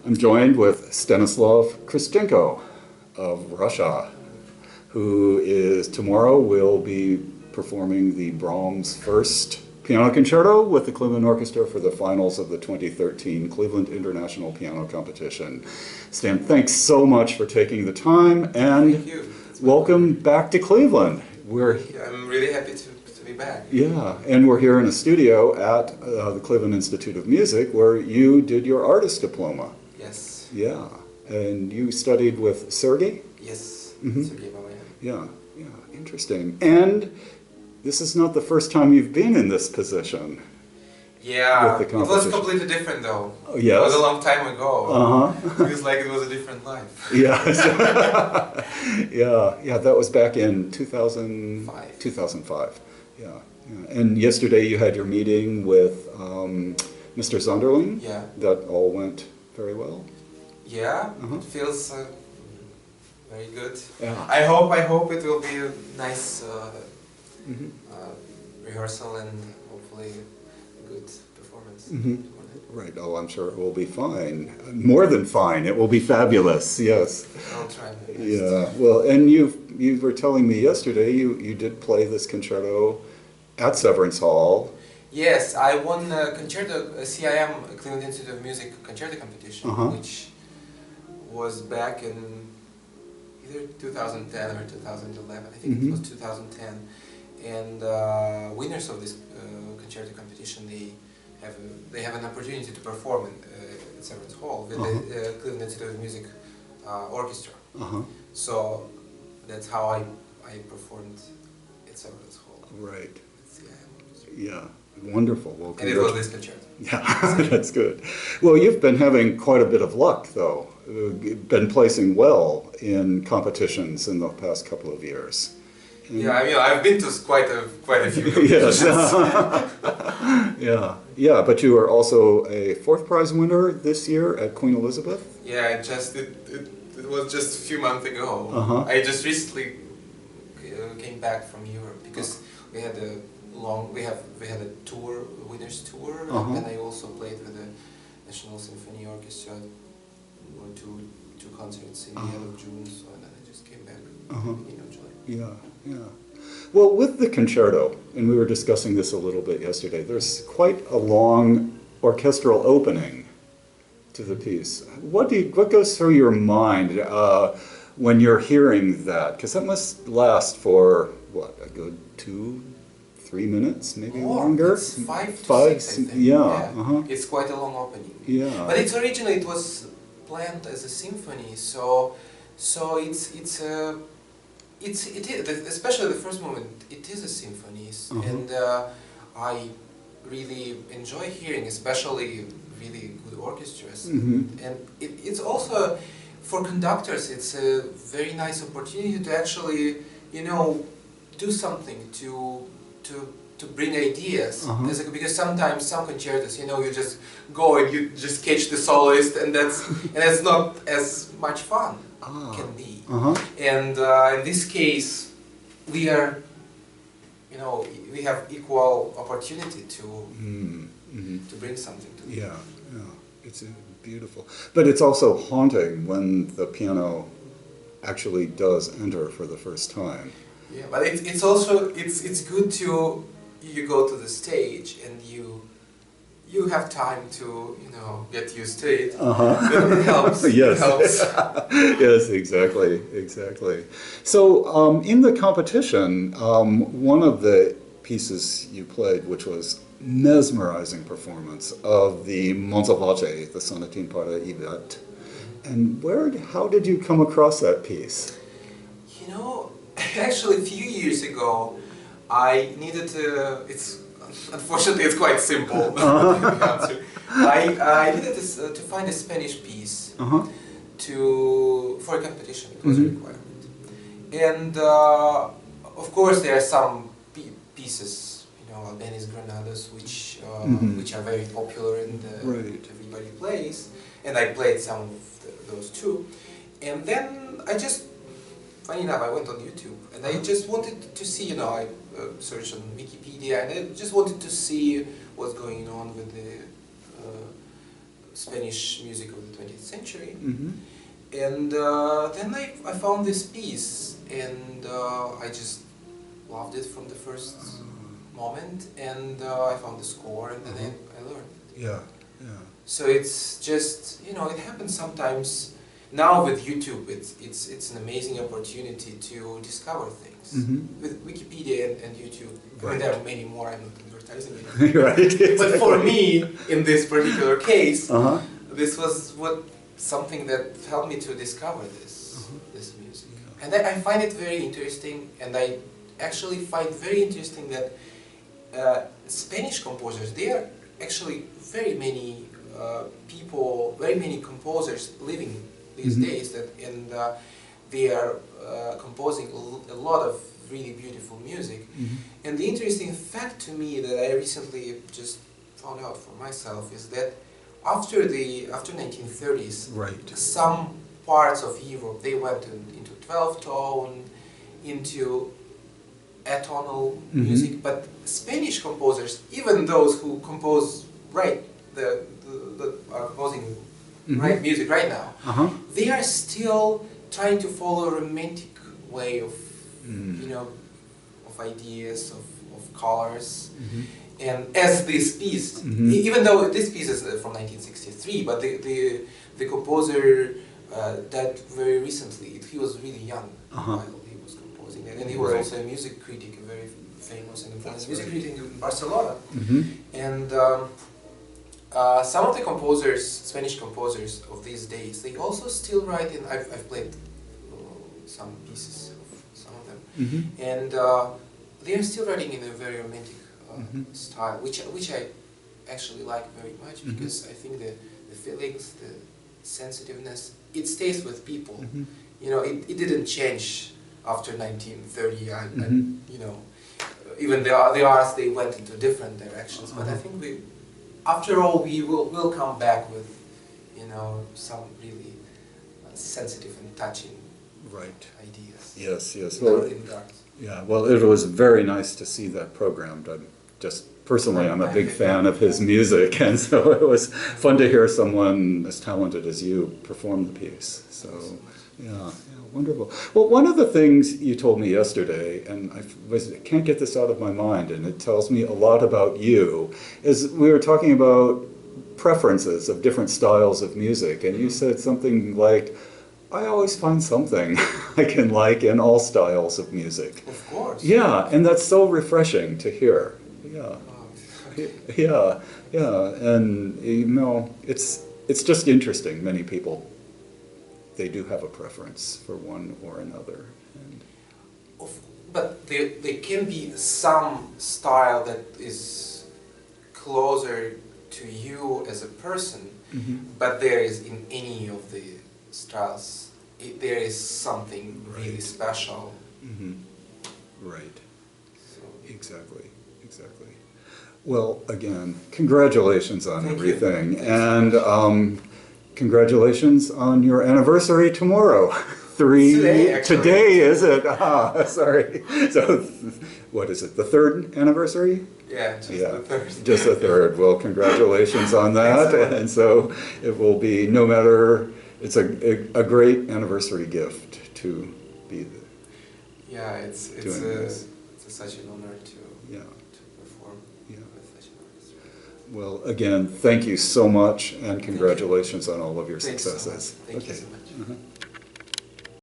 I'm joined with Stanislav Khristenko of Russia, who is tomorrow will be performing the Brahms first piano concerto with the Cleveland Orchestra for the finals of the 2013 Cleveland International Piano Competition. Stan, thanks so much for taking the time, and Thank you. welcome back to Cleveland. I'm really happy to be back. Yeah, and we're here in a studio at the Cleveland Institute of Music where you did your artist diploma. Yes. Yeah, and you studied with Sergei? Yes, Mm-hmm. Sergei Balayan. Yeah, interesting. And this is not the first time you've been in this position. Yeah, with the it was completely different though. Oh, yes? It was a long time ago. Uh-huh. Feels like it was a different life. Yes. yeah, that was back in 2005. 2005. Yeah. And yesterday you had your meeting with Mr. Sanderling. Yeah. That all went very well. Yeah, Uh-huh. it feels very good. Yeah. I hope it will be a nice Mm-hmm. rehearsal and hopefully a good performance. Mm-hmm. Right. Oh, I'm sure it will be fine. More than fine. It will be fabulous. Yes. I'll try my best. Yeah. Well, and you were telling me yesterday you did play this concerto at Severance Hall. Yes, I won a concerto, a CIM, Cleveland Institute of Music concerto competition, Uh-huh. which was back in either 2010 or 2011. I think Mm-hmm. it was 2010. And winners of this concerto competition, they have an opportunity to perform at Severance Hall with Uh-huh. the Cleveland Institute of Music Orchestra. Uh-huh. So that's how I performed at Severance Hall. Right. With CIM Orchestra. Yeah. Wonderful. Well, And it was this concerto. Yeah, that's good. Well, you've been having quite a bit of luck, though. Been placing well in competitions in the past couple of years. Yeah, I mean, I've been to quite a few Yes. competitions. Yeah, but you were also a fourth prize winner this year at Queen Elizabeth. Yeah, it was just a few months ago. Uh-huh. I just recently came back from Europe because we had a tour, a winners tour, Uh-huh. and I also played with the National Symphony Orchestra on two concerts in the end of June. So then I just came back beginning of July. Yeah. Well, with the concerto, and we were discussing this a little bit yesterday, there's quite a long orchestral opening to the piece. What goes through your mind when you're hearing that? Because that must last for, what, a good 2-3 minutes, maybe longer? It's 5 to 6, I think. Yeah. Uh-huh. It's quite a long opening. Yeah. But originally it was planned as a symphony, so it is, especially the first movement, it is a symphony, and I really enjoy hearing, especially really good orchestras. And it's also, for conductors, it's a very nice opportunity to actually, do something to bring ideas. Because sometimes some concertos, you just go and you just catch the soloist, and that's not as much fun can be. And in this case, we are, we have equal opportunity to bring something to it. Yeah, it's beautiful. But it's also haunting when the piano actually does enter for the first time. Yeah, but it's also it's good to you go to the stage and you have time to get used to it. It helps. Yes. It helps. Yes, exactly. So in the competition, one of the pieces you played, which was mesmerizing performance of the Monsalvace, the Sonatine para Yvette. And how did you come across that piece? Actually, a few years ago, I needed to. Unfortunately, it's quite simple. The answer. I needed to find a Spanish piece for a competition. It was a requirement, and of course there are some pieces, Albeni's Granadas, which are very popular and which everybody plays, and I played some of those too, and then funny enough, I went on YouTube and I just wanted to see, I searched on Wikipedia and I just wanted to see what's going on with the Spanish music of the 20th century. Mm-hmm. And then I found this piece, and I just loved it from the first moment, and I found the score, and then I learned. Yeah, yeah. So it's just, you know, it happens sometimes. Now with YouTube, it's an amazing opportunity to discover things. Mm-hmm. With Wikipedia and YouTube, I mean, there are many more, I'm not advertising it. Right. But for me, in this particular case, this was something that helped me to discover this music. Yeah. And I find it very interesting, and I actually find very interesting that Spanish composers, there are actually very many people, very many composers living these days, and they are composing a lot of really beautiful music. And the interesting fact to me that I recently just found out for myself is that after 1930s, some parts of Europe, they went into 12-tone, into atonal music, but Spanish composers, even those who compose are composing music right now, they are still trying to follow a romantic way of, you know, of ideas, of colors. And as this piece, even though this piece is from 1963, but the composer died very recently. He was really young while he was composing, and he was also a music critic, a very famous and important music critic in Barcelona. And some of the composers, Spanish composers of these days, they also still write in. I've played some pieces of some of them, and they are still writing in a very romantic style, which I actually like very much, because I think the feelings, the sensitiveness, it stays with people. You know, it didn't change after 1930, and you know, even the artists, they went into different directions. But I think after all, we will come back with, you know, some really sensitive and touching ideas. Yes. Well, yeah. Well, it was very nice to see that programmed. Personally, I'm a big fan of his music, and so it was fun to hear someone as talented as you perform the piece. So, yeah, wonderful. Well, one of the things you told me yesterday, and I can't get this out of my mind, and it tells me a lot about you, is we were talking about preferences of different styles of music, and you said something like, I always find something I can like in all styles of music. Of course. Yeah, and that's so refreshing to hear. Yeah, and you know, it's just interesting. Many people, they do have a preference for one or another. And but there can be some style that is closer to you as a person, but there is in any of the styles, there is something really special. Right. So. Exactly. Well, again, congratulations on everything, and congratulations on your anniversary tomorrow. Today, is it? Sorry. So, what is it? The third anniversary? Yeah, the third. Just the third. Well, congratulations on that. And so it will be, no matter, it's a great anniversary gift to be the. Yeah, it's such an honor to perform with such an orchestra. Well, again, thank you so much, and congratulations on all of your successes. Thank you so much.